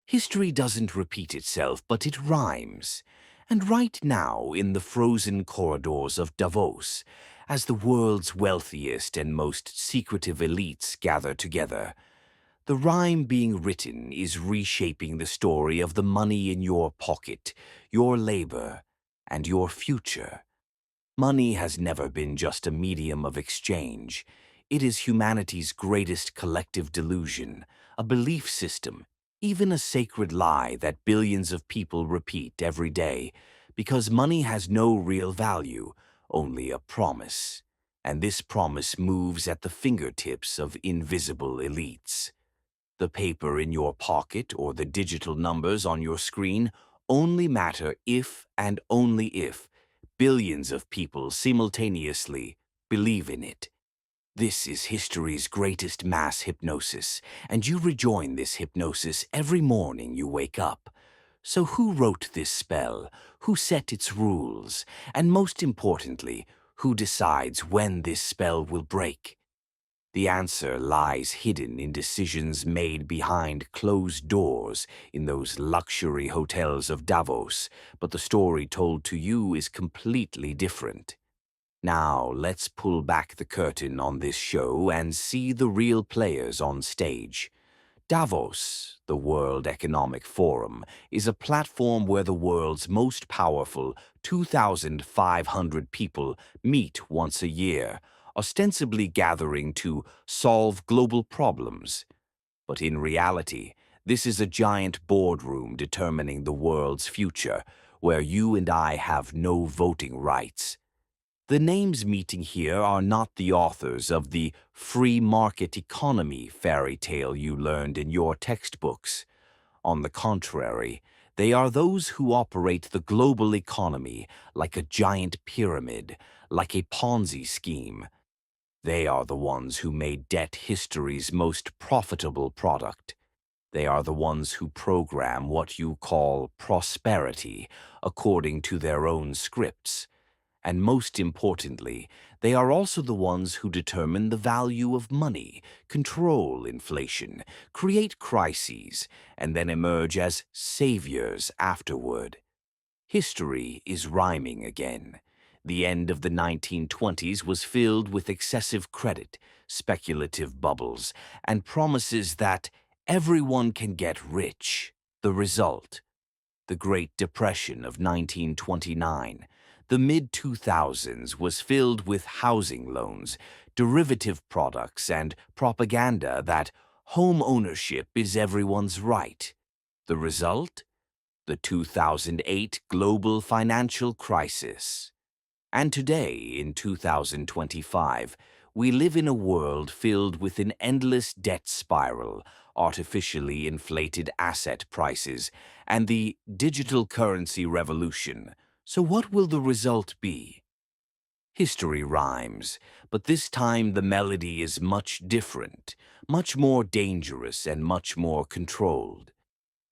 History doesn't repeat itself, but it rhymes. And right now, in the frozen corridors of Davos, as the world's wealthiest and most secretive elites gather together, the rhyme being written is reshaping the story of the money in your pocket, your labor, and your future. Money has never been just a medium of exchange. It is humanity's greatest collective delusion, a belief system, even a sacred lie that billions of people repeat every day, because money has no real value, only a promise. And this promise moves at the fingertips of invisible elites. The paper in your pocket or the digital numbers on your screen only matter if and only if billions of people simultaneously believe in it. This is history's greatest mass hypnosis, and you rejoin this hypnosis every morning you wake up. So who wrote this spell? Who set its rules? And most importantly, who decides when this spell will break? The answer lies hidden in decisions made behind closed doors in those luxury hotels of Davos, but the story told to you is completely different. Now, let's pull back the curtain on this show and see the real players on stage. Davos, the World Economic Forum, is a platform where the world's most powerful 2,500 people meet once a year, ostensibly gathering to solve global problems. But in reality, this is a giant boardroom determining the world's future, where you and I have no voting rights. The names meeting here are not the authors of the free market economy fairy tale you learned in your textbooks. On the contrary, they are those who operate the global economy like a giant pyramid, like a Ponzi scheme. They are the ones who made debt history's most profitable product. They are the ones who program what you call prosperity according to their own scripts. And most importantly, they are also the ones who determine the value of money, control inflation, create crises, and then emerge as saviors afterward. History is rhyming again. The end of the 1920s was filled with excessive credit, speculative bubbles, and promises that everyone can get rich. The result: the Great Depression of 1929. The mid-2000s was filled with housing loans, derivative products, and propaganda that home ownership is everyone's right. The result? The 2008 global financial crisis. And today, in 2025, we live in a world filled with an endless debt spiral, artificially inflated asset prices, and the digital currency revolution. So what will the result be? History rhymes, but this time the melody is much different, much more dangerous and much more controlled.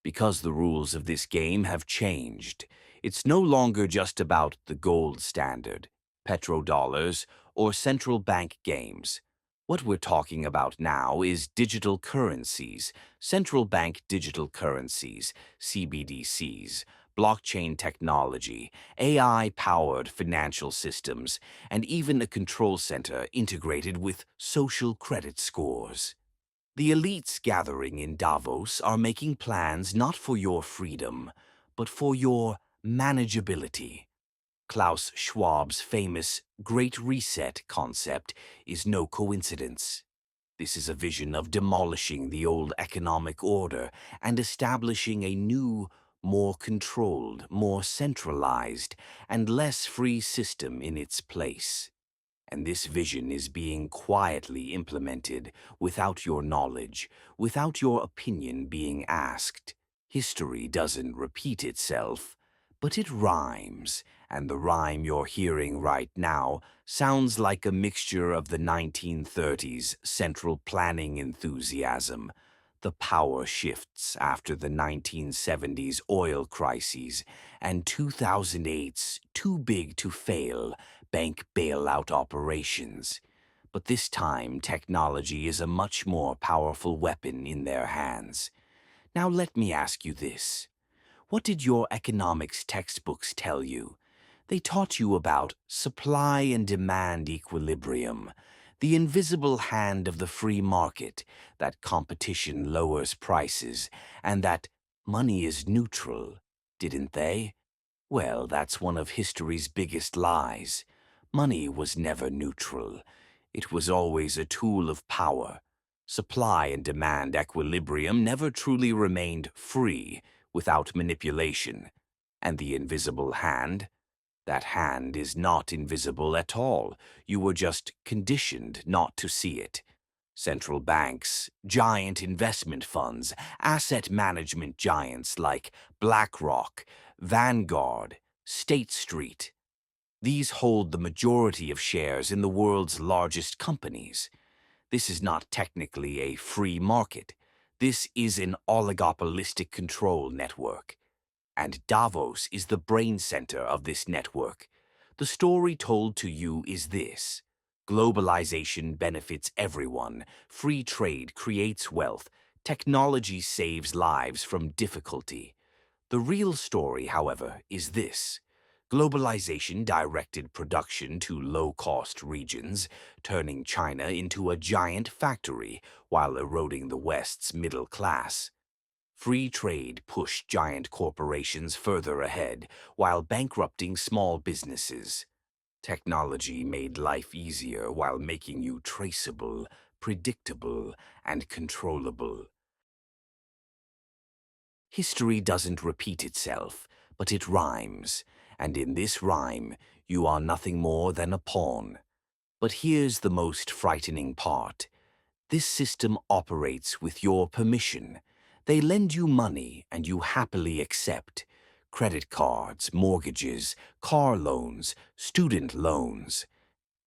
Because the rules of this game have changed. It's no longer just about the gold standard, petrodollars, or central bank games. What we're talking about now is digital currencies, central bank digital currencies, CBDCs, blockchain technology, AI-powered financial systems, and even a control center integrated with social credit scores. The elites gathering in Davos are making plans not for your freedom, but for your manageability. Klaus Schwab's famous Great Reset concept is no coincidence. This is a vision of demolishing the old economic order and establishing a new, more controlled, more centralized, and less free system in its place. And this vision is being quietly implemented without your knowledge, without your opinion being asked. History doesn't repeat itself, but it rhymes, and the rhyme you're hearing right now sounds like a mixture of the 1930s central planning enthusiasm, the power shifts after the 1970s oil crises, and 2008's too big to fail bank bailout operations. But this time, technology is a much more powerful weapon in their hands. Now let me ask you this. What did your economics textbooks tell you? They taught you about supply and demand equilibrium, the invisible hand of the free market, that competition lowers prices, and that money is neutral, didn't they? Well, that's one of history's biggest lies. Money was never neutral. It was always a tool of power. Supply and demand equilibrium never truly remained free without manipulation. And the invisible hand? That hand is not invisible at all. You were just conditioned not to see it. Central banks, giant investment funds, asset management giants like BlackRock, Vanguard, State Street. These hold the majority of shares in the world's largest companies. This is not technically a free market. This is an oligopolistic control network. And Davos is the brain center of this network. The story told to you is this. Globalization benefits everyone. Free trade creates wealth. Technology saves lives from difficulty. The real story, however, is this. Globalization directed production to low-cost regions, turning China into a giant factory while eroding the West's middle class. Free trade pushed giant corporations further ahead while bankrupting small businesses. Technology made life easier while making you traceable, predictable, and controllable. History doesn't repeat itself, but it rhymes, and in this rhyme, you are nothing more than a pawn. But here's the most frightening part. This system operates with your permission. They lend you money and you happily accept. Credit cards, mortgages, car loans, student loans.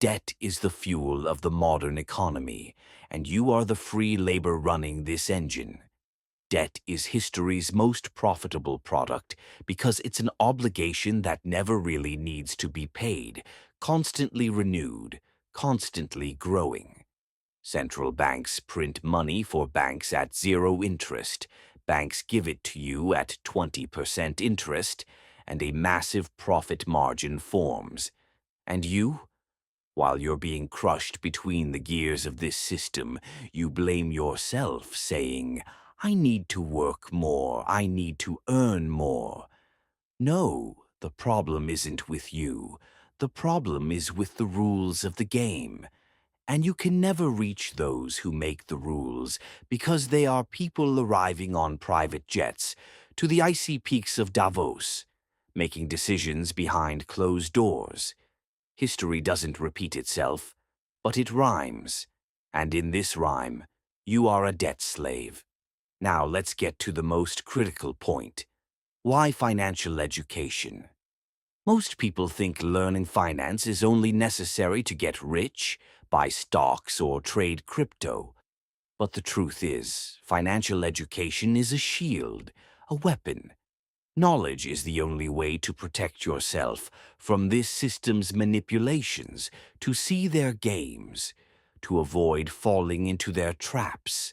Debt is the fuel of the modern economy, and you are the free labor running this engine. Debt is history's most profitable product because it's an obligation that never really needs to be paid, constantly renewed, constantly growing. Central banks print money for banks at zero interest. Banks give it to you at 20% interest, and a massive profit margin forms. And you? While you're being crushed between the gears of this system, you blame yourself, saying, I need to work more, I need to earn more. No, the problem isn't with you. The problem is with the rules of the game. And you can never reach those who make the rules because they are people arriving on private jets to the icy peaks of Davos, making decisions behind closed doors. History doesn't repeat itself, but it rhymes. And in this rhyme, you are a debt slave. Now let's get to the most critical point. Why financial education? Most people think learning finance is only necessary to get rich, buy stocks, or trade crypto. But the truth is, financial education is a shield, a weapon. Knowledge is the only way to protect yourself from this system's manipulations, to see their games, to avoid falling into their traps.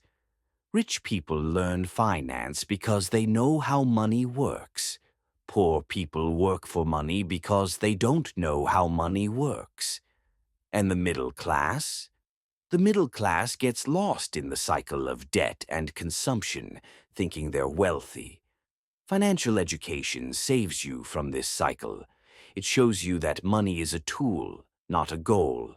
Rich people learn finance because they know how money works. Poor people work for money because they don't know how money works. And the middle class? The middle class gets lost in the cycle of debt and consumption, thinking they're wealthy. Financial education saves you from this cycle. It shows you that money is a tool, not a goal.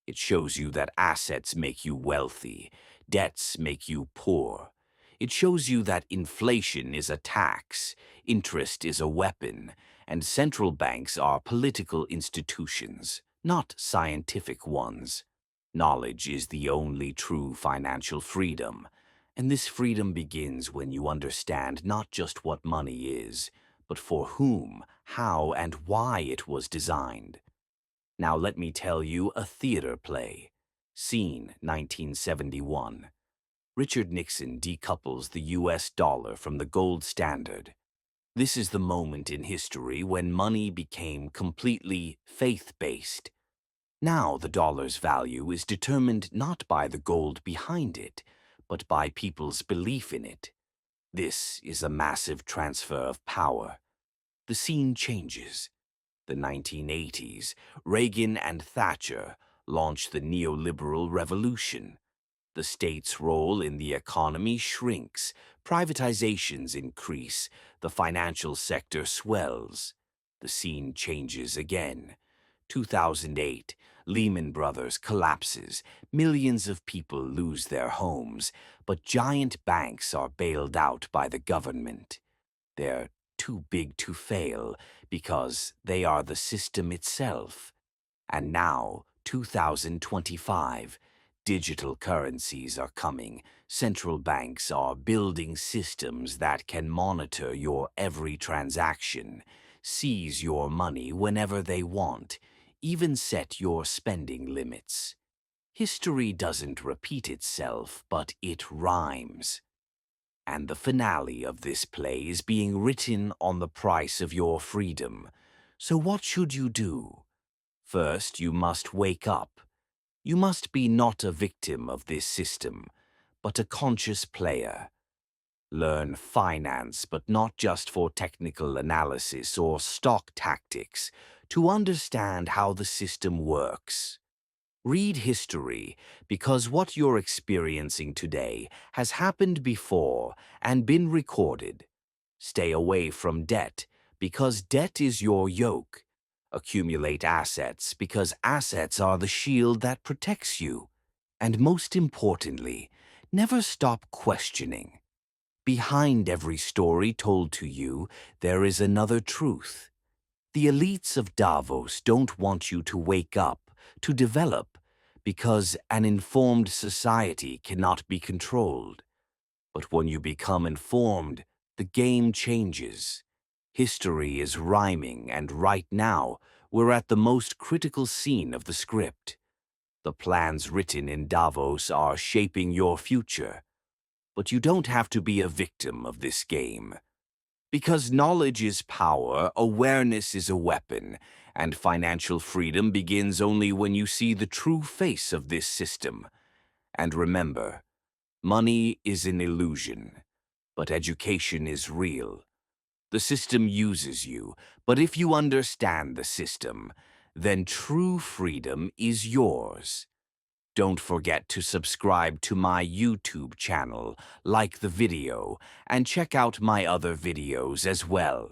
It shows you that assets make you wealthy, debts make you poor. It shows you that inflation is a tax, interest is a weapon, and central banks are political institutions, not scientific ones. Knowledge is the only true financial freedom, and this freedom begins when you understand not just what money is, but for whom, how, and why it was designed. Now let me tell you a theater play. Scene 1971. Richard Nixon decouples the US dollar from the gold standard. This is the moment in history when money became completely faith-based. Now the dollar's value is determined not by the gold behind it, but by people's belief in it. This is a massive transfer of power. The scene changes. The 1980s, Reagan and Thatcher launched the neoliberal revolution. The state's role in the economy shrinks, privatizations increase, the financial sector swells. The scene changes again. 2008, Lehman Brothers collapses, millions of people lose their homes, but giant banks are bailed out by the government. They're too big to fail because they are the system itself. And now, 2025, digital currencies are coming. Central banks are building systems that can monitor your every transaction, seize your money whenever they want, even set your spending limits. History doesn't repeat itself, but it rhymes. And the finale of this play is being written on the price of your freedom. So what should you do? First, you must wake up. You must be not a victim of this system, but a conscious player. Learn finance, but not just for technical analysis or stock tactics, to understand how the system works. Read history, because what you're experiencing today has happened before and been recorded. Stay away from debt, because debt is your yoke. Accumulate assets, because assets are the shield that protects you. And most importantly, never stop questioning. Behind every story told to you, there is another truth. The elites of Davos don't want you to wake up, to develop, because an informed society cannot be controlled. But when you become informed, the game changes. History is rhyming, and right now, we're at the most critical scene of the script. The plans written in Davos are shaping your future. But you don't have to be a victim of this game. Because knowledge is power, awareness is a weapon, and financial freedom begins only when you see the true face of this system. And remember, money is an illusion, but education is real. The system uses you, but if you understand the system, then true freedom is yours. Don't forget to subscribe to my YouTube channel, like the video, and check out my other videos as well.